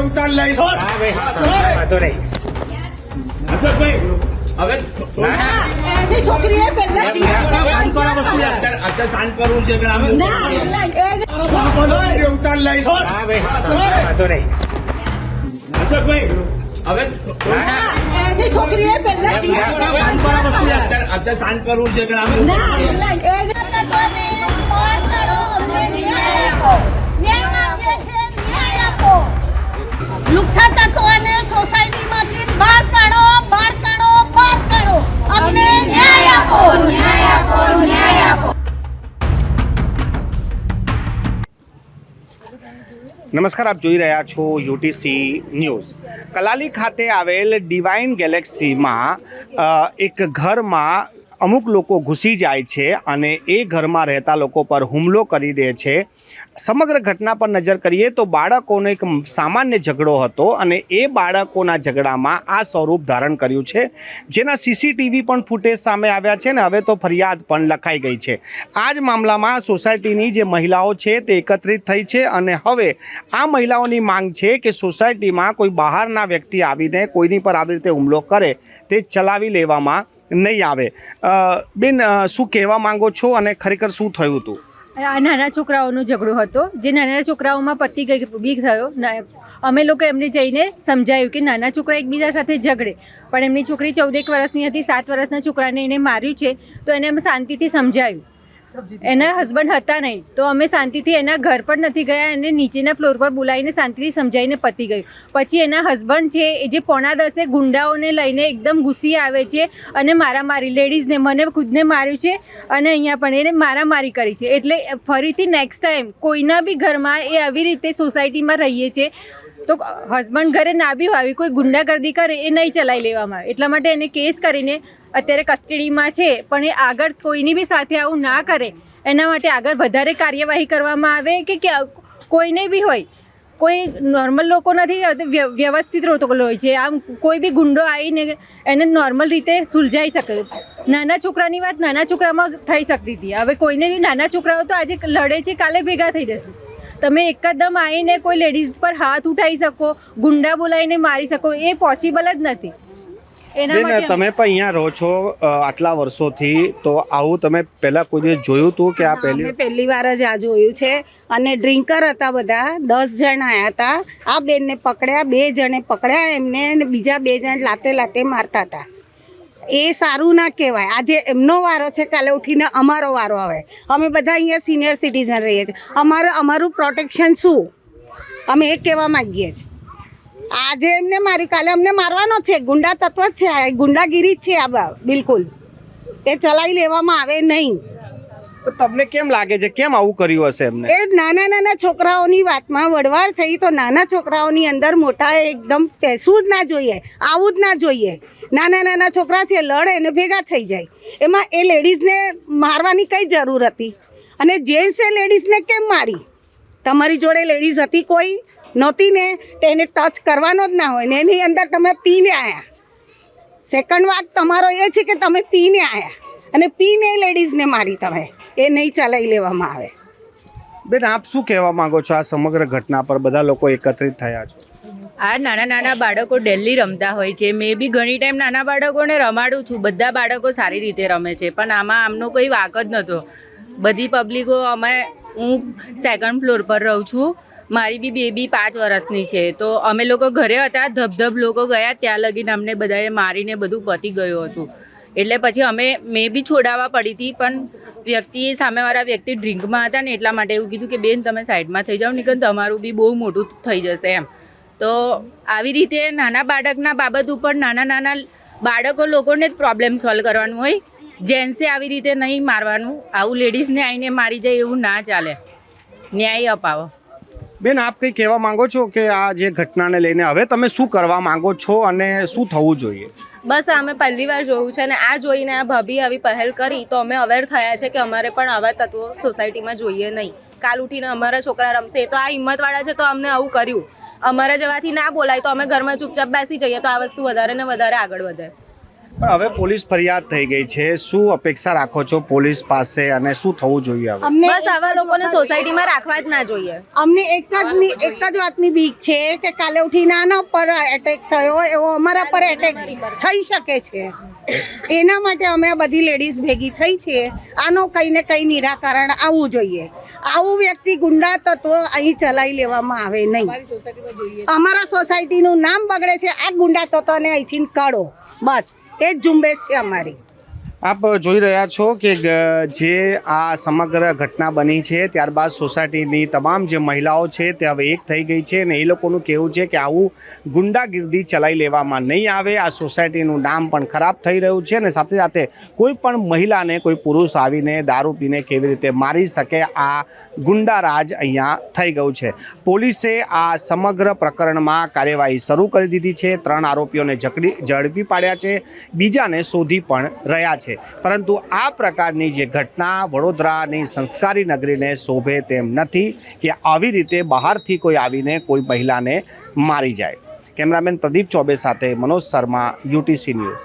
ઉતાર લઈશ. હા ભાઈ વાંધો નહીં. હર્ષદભાઈ, હવે એની છોકરીએ પહેલા અત્યારે શાંત કરવું છે કે અમે ઉતાર લઈશ. હા ભાઈ વાંધો નહીં. હર્ષદભાઈ, હવે એની છોકરીએ પહેલા અત્યારે શાંત કરવું છે કે અમે લુખ્ખા તત્વોને સોસાયટીમાંથી બહાર કાઢો, બહાર કાઢો, બહાર કાઢો. અમને ન્યાય આપો, ન્યાય આપો, ન્યાય આપો. નમસ્કાર, આપ જોઈ રહ્યા છો યુટીસી ન્યૂઝ. કલાલી ખાતે આવેલ ડિવાઇન ગેલેક્સીમાં એક ઘરમાં અમુક લોકો ઘૂસી જાય છે અને એ ઘરમાં રહેતા લોકો પર હુમલો કરી દે છે. સમગ્ર ઘટના પર નજર કરીએ તો બાળકોનો એક સામાન્ય ઝઘડો હતો અને એ બાળકોના ઝઘડામાં આ સ્વરૂપ ધારણ કર્યું છે, જેના સીસીટીવી પણ ફૂટેજ સામે આવ્યા છે ને હવે તો ફરિયાદ પણ લખાઈ ગઈ છે. આ જ મામલામાં સોસાયટીની જે મહિલાઓ છે તે એકત્રિત થઈ છે અને હવે આ મહિલાઓની માંગ છે કે સોસાયટીમાં કોઈ બહારના વ્યક્તિ આવીને કોઈની પર આવી રીતે હુમલો કરે તે ચલાવી લેવામાં નહીં આવે. બેન, શું કહેવા માંગો છો અને ખરેખર શું થયું હતું? આ નાના છોકરાઓનો ઝઘડો હતો, જે નાના છોકરાઓમાં પતિ બી થયો. અમે લોકો એમને જઈને સમજાયું કે નાના છોકરા એકબીજા સાથે ઝઘડે, પણ એમની છોકરી 14 વર્ષની હતી. 7 વર્ષના છોકરાને એને માર્યું છે, તો એને અમે શાંતિથી સમજાવ્યું. એના હસબન્ડ હતા નહીં, તો અમે શાંતિથી એના ઘર પર નથી ગયા, એને નીચેના ફ્લોર પર બોલાવીને શાંતિથી સમજાવીને પતી ગયું. પછી એના હસબન્ડ છે એ જે 9:30 ગુંડાઓને લઈને એકદમ ઘૂસી આવે છે અને મારામારી, લેડીઝને, મને ખુદને માર્યું છે અને અહીંયા પણ એને મારામારી કરી છે. એટલે ફરીથી નેક્સ્ટ ટાઈમ કોઈના બી ઘરમાં એ આવી રીતે સોસાયટીમાં રહીએ છીએ તો હસબન્ડ ઘરે ના બી આવી કોઈ ગુંડાગર્દી કરે એ નહીં ચલાવી લેવામાં આવે. એટલા માટે એને કેસ કરીને અત્યારે કસ્ટડીમાં છે, પણ એ આગળ કોઈની બી સાથે આવું ના કરે એના માટે આગળ વધારે કાર્યવાહી કરવામાં આવે કે કોઈને બી હોય, કોઈ નોર્મલ લોકો નથી, વ્યવસ્થિત લોકો હોય છે. આમ કોઈ બી ગુંડો આવીને એને નોર્મલ રીતે સુલઝાઈ શકે. નાના છોકરાની વાત નાના છોકરામાં થઈ શકતી હતી, હવે કોઈને બી નાના છોકરાઓ તો આજે લડે છે, કાલે ભેગા થઈ જશે. તમે એકદમ આવીને કોઈ લેડીઝ પર હાથ ઉઠાવી શકો, ગુંડા બોલાવીને મારી શકો, એ પોસિબલ જ નથી. એના માટે તમે પણ અહીંયા રહો છો આટલા વર્ષોથી, તો આવું તમે પહેલાં કોઈ દિવસ જોયું હતું કે આ પહેલી વાર જ આ જોયું છે? અને ડ્રિંકર હતા બધા, 10 જણ આવ્યા હતા. આ બેનને પકડ્યા, 2 જણે પકડ્યા એમને, બીજા 2 જણ લાતે મારતા હતા. એ સારું ના કહેવાય. આજે એમનો વારો છે, કાલે ઉઠીને અમારો વારો આવે. અમે બધા અહીંયા સિનિયર સિટીઝન રહીએ છીએ. અમારું પ્રોટેક્શન શું? અમે એ કહેવા માગીએ છીએ. આજે એમને મારી, કાલે અમને મારવાનો છે. ગુંડા તત્વ જ છે, ગુંડાગીરી જ છે આ. બિલકુલ એ ચલાવી લેવામાં આવે નહીં. તમને કેમ લાગે છે, કેમ આવું કર્યું હશે એમને? એ નાના છોકરાઓની વાતમાં વડવાર થઈ તો નાના છોકરાઓની અંદર મોટા એકદમ પેસવું જ ના જોઈએ, આવું જ ના જોઈએ. નાના છોકરા છે, લડે ને ભેગા થઈ જાય. એમાં એ લેડીઝને મારવાની કઈ જરૂર હતી? અને જેન્ટ્સે લેડીઝને કેમ મારી? તમારી જોડે લેડીઝ હતી કોઈ? નહોતી ને, તો એને ટચ કરવાનો જ ના હોય ને. એની અંદર તમે પીને આવ્યા. સેકન્ડ વાત તમારો એ છે કે તમે પીને આવ્યા અને પીને લેડીઝને મારી. તમે એ નહીં ચલાવી લેવામાં આવે. બેન, આપ શું કહેવા માંગો છો આ સમગ્ર ઘટના પર? બધા લોકો એકત્રિત થયા છો. આ નાના બાળકો ડેલી રમતા હોય છે. મેં બી ઘણી ટાઈમ નાના બાળકોને રમાડું છું. બધા બાળકો સારી રીતે રમે છે, પણ આમનો કોઈ વાંક જ નહોતો. બધી પબ્લિકો, હું 2nd ફ્લોર પર રહું છું. મારી બી બેબી 5 વર્ષની છે, તો અમે લોકો ઘરે હતા, ધબધબ લોકો ગયા, ત્યાં લગીને અમને બધાએ મારીને બધું પતી ગયું હતું. એટલે પછી મેં બી છોડાવવા પડી હતી, પણ સામેવાળા વ્યક્તિ ડ્રિંકમાં હતા ને એટલા માટે એવું કીધું કે બેન તમે સાઈડમાં થઈ જાઓ, નહીં તમારું બી બહુ મોટું થઈ જશે એમ. તો આવી રીતે નાના બાળકના બાબત ઉપર નાના બાળકો લોકોને જ પ્રોબ્લેમ સોલ્વ કરવાનું હોય. જેન્ટ્સે આવી રીતે નહીં મારવાનું. આવું લેડીઝને આવીને મારી જાય એવું ના ચાલે. ન્યાય અપાવો. બેન, આપ કંઈ કહેવા માંગો છો કે આ જે ઘટનાને લઈને હવે તમે શું કરવા માંગો છો અને શું થવું જોઈએ? બસ અમે પહેલી વાર જોયું છે અને આ જોઈને આ ભાભી આવી પહેલ કરી તો અમે અવેર થયા છે કે અમારે પણ આવા તત્વો સોસાયટીમાં જોઈએ નહીં. કાલ ઉઠીને અમારા છોકરા રમશે તો આ હિંમતવાળા છે તો અમને આવું કર્યું. અમારા જેવાથી ના બોલાય તો અમે ઘરમાં ચૂપચાપ બેસી જઈએ તો આ વસ્તુ વધારે ને વધારે આગળ વધે. પણ હવે પોલીસ ફરિયાદ થઈ ગઈ છે, શું અપેક્ષા રાખો છો પોલીસ પાસે અને શું થવું જોઈએ હવે? અમને બસ આવા લોકોને સોસાયટીમાં રાખવા જ ના જોઈએ. અમને એક જ વાતની બીક છે કે કાલે ઉઠીને આના પર એટેક થયો એવો અમારા પર એટેક થઈ શકે છે. એના માટે અમે આ બધી લેડીઝ ભેગી થઈ છીએ. આનો કંઈ ને કંઈ નિરાકરણ આવવું જોઈએ. આવું વ્યક્તિ ગુંડા તત્વો અહીં ચલાવી લેવામાં આવે નહીં. અમારા સોસાયટીનું નામ બગડે છે. આ ગુંડા તત્વોને અહીંથી કાઢો, બસ એ જ ઝુંબેશ છે અમારી. આપ જોઈ રહ્યા છો કે જે આ સમગ્ર ઘટના બની છે ત્યારબાદ સોસાયટીની તમામ જે મહિલાઓ છે તે હવે એક થઈ ગઈ છે અને એ લોકોનું કહેવું છે કે આવું ગુંડાગીર્દી ચલાવી લેવામાં નહીં આવે. આ સોસાયટીનું નામ પણ ખરાબ થઈ રહ્યું છે અને સાથે સાથે કોઈ પણ મહિલાને કોઈ પુરુષ આવીને દારૂ પીને કેવી રીતે મારી શકે, આ ગુંડારાજ અહીંયા થઈ ગયું છે. પોલીસે આ સમગ્ર પ્રકરણમાં કાર્યવાહી શરૂ કરી દીધી છે. 3 આરોપીઓને ઝડપી પાડ્યા છે, બીજાને શોધી પણ રહ્યા છે. પરંતુ આ પ્રકારની જે ઘટના વડોદરાની સંસ્કારી નગરીને શોભે તેમ નથી કે આવી રીતે બહારથી કોઈ આવીને કોઈ મહિલાને મારી જાય. કેમેરામેન પ્રદીપ ચોબે સાથે મનોજ શર્મા, UTC ન્યૂઝ.